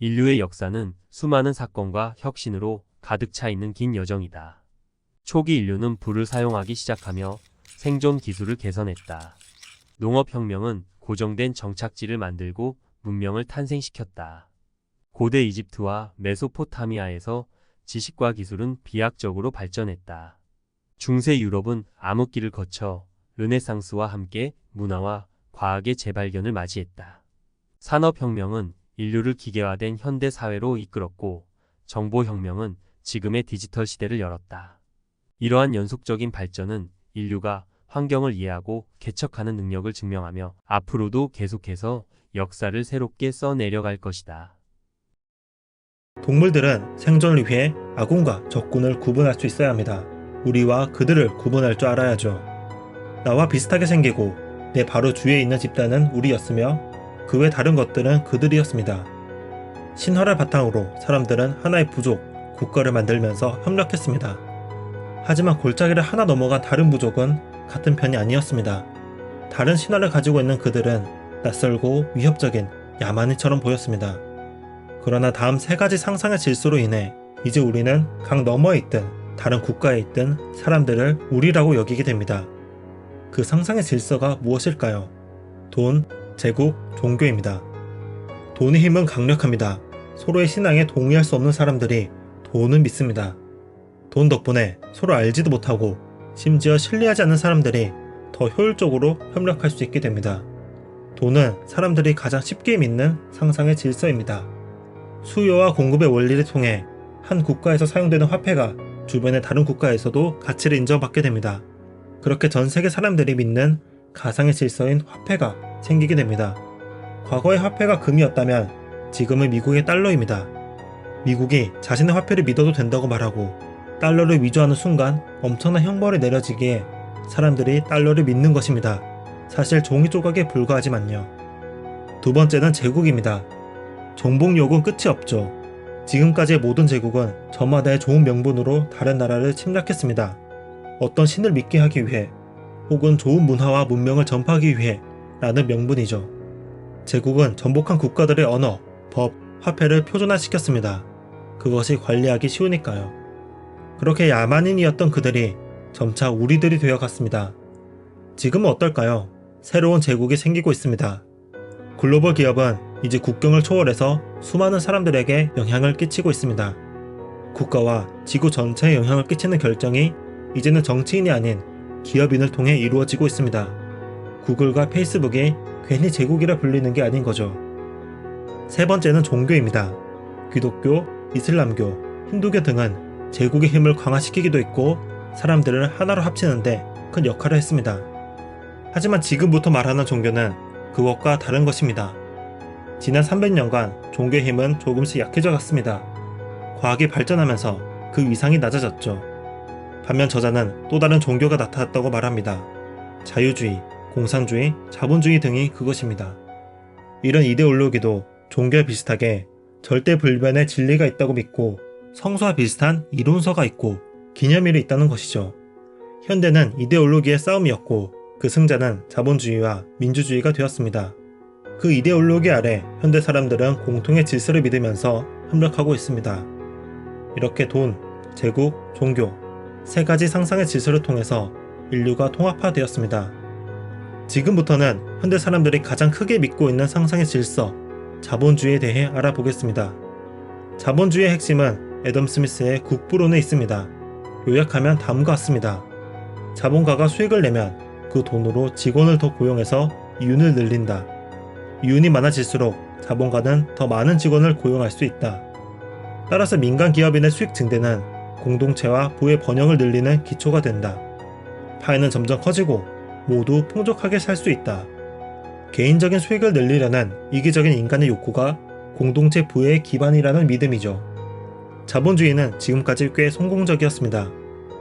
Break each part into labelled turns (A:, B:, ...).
A: 인류의 역사는 수많은 사건과 혁신으로 가득 차 있는 긴 여정이다. 초기 인류는 불을 사용하기 시작하며 생존 기술을 개선했다. 농업혁명은 고정된 정착지를 만들고 문명을 탄생시켰다. 고대 이집트와 메소포타미아에서 지식과 기술은 비약적으로 발전했다. 중세 유럽은 암흑기를 거쳐 르네상스와 함께 문화와 과학의 재발견을 맞이했다. 산업혁명은 인류를 기계화된 현대 사회로 이끌었고, 정보혁명은 지금의 디지털 시대를 열었다. 이러한 연속적인 발전은 인류가 환경을 이해하고 개척하는 능력을 증명하며 앞으로도 계속해서 역사를 새롭게 써내려갈 것이다.
B: 동물들은 생존을 위해 아군과 적군을 구분할 수 있어야 합니다. 우리와 그들을 구분할 줄 알아야죠. 나와 비슷하게 생기고 내 바로 주위에 있는 집단은 우리였으며 그 외 다른 것들은 그들이었습니다. 신화를 바탕으로 사람들은 하나의 부족, 국가를 만들면서 협력했습니다. 하지만 골짜기를 하나 넘어간 다른 부족은 같은 편이 아니었습니다. 다른 신화를 가지고 있는 그들은 낯설고 위협적인 야만인처럼 보였습니다. 그러나 다음 세 가지 상상의 질서로 인해 이제 우리는 강 너머에 있든 다른 국가에 있든 사람들을 우리라고 여기게 됩니다. 그 상상의 질서가 무엇일까요? 돈, 제국, 종교입니다. 돈의 힘은 강력합니다. 서로의 신앙에 동의할 수 없는 사람들이 돈을 믿습니다. 돈 덕분에 서로 알지도 못하고 심지어 신뢰하지 않는 사람들이 더 효율적으로 협력할 수 있게 됩니다. 돈은 사람들이 가장 쉽게 믿는 상상의 질서입니다. 수요와 공급의 원리를 통해 한 국가에서 사용되는 화폐가 주변의 다른 국가에서도 가치를 인정받게 됩니다. 그렇게 전 세계 사람들이 믿는 가상의 질서인 화폐가 생기게 됩니다. 과거의 화폐가 금이었다면 지금은 미국의 달러입니다. 미국이 자신의 화폐를 믿어도 된다고 말하고 달러를 위조하는 순간 엄청난 형벌이 내려지기에 사람들이 달러를 믿는 것입니다. 사실 종이 조각에 불과하지만요. 두 번째는 제국입니다. 정복욕은 끝이 없죠. 지금까지의 모든 제국은 저마다의 좋은 명분으로 다른 나라를 침략했습니다. 어떤 신을 믿게 하기 위해 혹은 좋은 문화와 문명을 전파하기 위해 라는 명분이죠. 제국은 전복한 국가들의 언어, 법, 화폐를 표준화시켰습니다. 그것이 관리하기 쉬우니까요. 그렇게 야만인이었던 그들이 점차 우리들이 되어갔습니다. 지금은 어떨까요? 새로운 제국이 생기고 있습니다. 글로벌 기업은 이제 국경을 초월해서 수많은 사람들에게 영향을 끼치고 있습니다. 국가와 지구 전체에 영향을 끼치는 결정이 이제는 정치인이 아닌 기업인을 통해 이루어지고 있습니다. 구글과 페이스북이 괜히 제국이라 불리는 게 아닌 거죠. 세 번째는 종교입니다. 기독교, 이슬람교, 힌두교 등은 제국의 힘을 강화시키기도 했고 사람들을 하나로 합치는데 큰 역할을 했습니다. 하지만 지금부터 말하는 종교는 그것과 다른 것입니다. 지난 300년간 종교의 힘은 조금씩 약해져 갔습니다. 과학이 발전하면서 그 위상이 낮아졌죠. 반면 저자는 또 다른 종교가 나타났다고 말합니다. 자유주의, 공산주의, 자본주의 등이 그것입니다. 이런 이데올로기도 종교와 비슷하게 절대 불변의 진리가 있다고 믿고 성서와 비슷한 이론서가 있고 기념일이 있다는 것이죠. 현대는 이데올로기의 싸움이었고 그 승자는 자본주의와 민주주의가 되었습니다. 그 이데올로기 아래 현대 사람들은 공통의 질서를 믿으면서 협력하고 있습니다. 이렇게 돈, 제국, 종교 세 가지 상상의 질서를 통해서 인류가 통합화되었습니다. 지금부터는 현대 사람들이 가장 크게 믿고 있는 상상의 질서, 자본주의에 대해 알아보겠습니다. 자본주의의 핵심은 애덤 스미스의 국부론에 있습니다. 요약하면 다음과 같습니다. 자본가가 수익을 내면 그 돈으로 직원을 더 고용해서 이윤을 늘린다. 이윤이 많아질수록 자본가는 더 많은 직원을 고용할 수 있다. 따라서 민간 기업인의 수익 증대는 공동체와 부의 번영을 늘리는 기초가 된다. 파이는 점점 커지고 모두 풍족하게 살 수 있다. 개인적인 수익을 늘리려는 이기적인 인간의 욕구가 공동체 부의 기반이라는 믿음이죠. 자본주의는 지금까지 꽤 성공적이었습니다.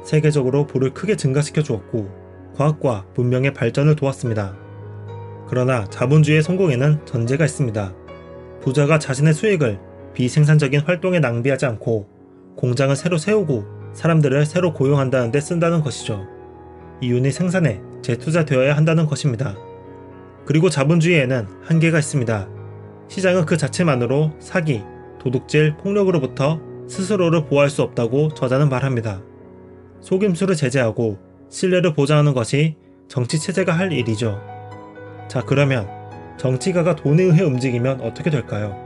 B: 세계적으로 부를 크게 증가시켜 주었고 과학과 문명의 발전을 도왔습니다. 그러나 자본주의의 성공에는 전제가 있습니다. 부자가 자신의 수익을 비생산적인 활동에 낭비하지 않고 공장을 새로 세우고 사람들을 새로 고용한다는 데 쓴다는 것이죠. 이윤이 생산에 재투자되어야 한다는 것입니다. 그리고 자본주의에는 한계가 있습니다. 시장은 그 자체만으로 사기, 도둑질, 폭력으로부터 스스로를 보호할 수 없다고 저자는 말합니다. 속임수를 제재하고 신뢰를 보장하는 것이 정치체제가 할 일이죠. 자, 그러면 정치가가 돈에 의해 움직이면 어떻게 될까요?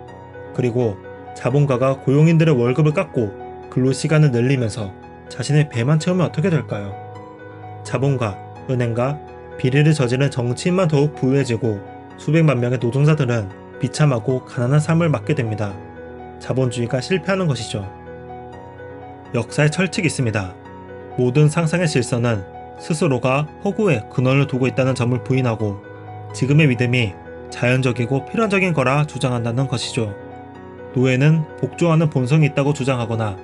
B: 그리고 자본가가 고용인들의 월급을 깎고 근로시간을 늘리면서 자신의 배만 채우면 어떻게 될까요? 자본가, 은행가, 비리를 저지른 정치인만 더욱 부유해지고 수백만 명의 노동자들은 비참하고 가난한 삶을 맞게 됩니다. 자본주의가 실패하는 것이죠. 역사의 철칙이 있습니다. 모든 상상의 질서는 스스로가 허구에 근원을 두고 있다는 점을 부인하고 지금의 믿음이 자연적이고 필연적인 거라 주장한다는 것이죠. 노예는 복종하는 본성이 있다고 주장하거나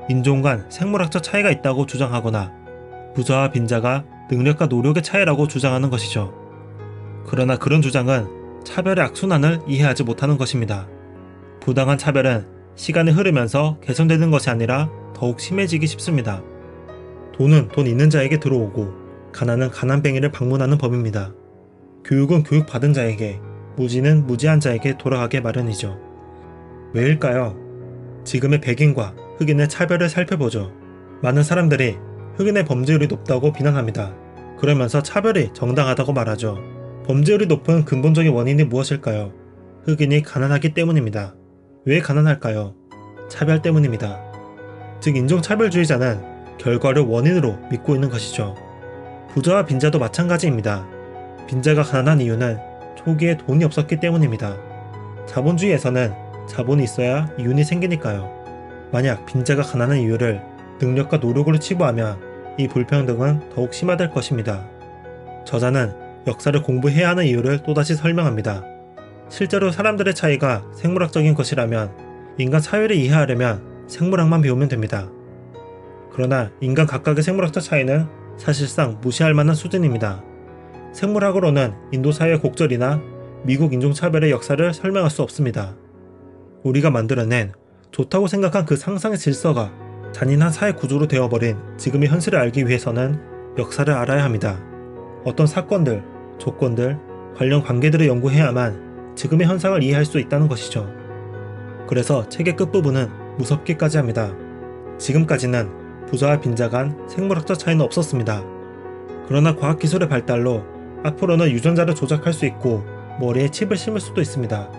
B: 인종 간 생물학적 차이가 있다고 주장하거나 부자와 빈자가 능력과 노력의 차이라고 주장하는 것이죠. 그러나 그런 주장은 차별의 악순환을 이해하지 못하는 것입니다. 부당한 차별은 시간이 흐르면서 개선되는 것이 아니라 더욱 심해지기 쉽습니다. 돈은 돈 있는 자에게 들어오고 가난은 가난뱅이를 방문하는 법입니다. 교육은 교육받은 자에게, 무지는 무지한 자에게 돌아가게 마련이죠. 왜일까요? 지금의 백인과 흑인의 차별을 살펴보죠. 많은 사람들이 흑인의 범죄율이 높다고 비난합니다. 그러면서 차별이 정당하다고 말하죠. 범죄율이 높은 근본적인 원인이 무엇일까요? 흑인이 가난하기 때문입니다. 왜 가난할까요? 차별 때문입니다. 즉 인종차별주의자는 결과를 원인으로 믿고 있는 것이죠. 부자와 빈자도 마찬가지입니다. 빈자가 가난한 이유는 초기에 돈이 없었기 때문입니다. 자본주의에서는 자본이 있어야 이윤이 생기니까요. 만약 빈자가 가난한 이유를 능력과 노력으로 치부하면 이 불평등은 더욱 심화될 것입니다. 저자는 역사를 공부해야 하는 이유를 또다시 설명합니다. 실제로 사람들의 차이가 생물학적인 것이라면 인간 사회를 이해하려면 생물학만 배우면 됩니다. 그러나 인간 각각의 생물학적 차이는 사실상 무시할 만한 수준입니다. 생물학으로는 인도 사회의 곡절이나 미국 인종차별의 역사를 설명할 수 없습니다. 우리가 만들어낸 좋다고 생각한 그 상상의 질서가 잔인한 사회 구조로 되어버린 지금의 현실을 알기 위해서는 역사를 알아야 합니다. 어떤 사건들, 조건들, 관련 관계들을 연구해야만 지금의 현상을 이해할 수 있다는 것이죠. 그래서 책의 끝부분은 무섭기까지 합니다. 지금까지는 부자와 빈자 간 생물학적 차이는 없었습니다. 그러나 과학기술의 발달로 앞으로는 유전자를 조작할 수 있고 머리에 칩을 심을 수도 있습니다.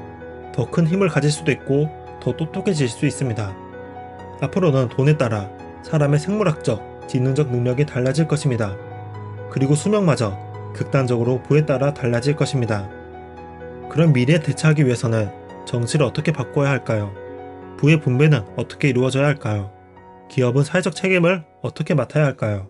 B: 더 큰 힘을 가질 수도 있고 더 똑똑해질 수 있습니다. 앞으로는 돈에 따라 사람의 생물학적, 지능적 능력이 달라질 것입니다. 그리고 수명마저 극단적으로 부에 따라 달라질 것입니다. 그런 미래에 대처하기 위해서는 정치를 어떻게 바꿔야 할까요? 부의 분배는 어떻게 이루어져야 할까요? 기업은 사회적 책임을 어떻게 맡아야 할까요?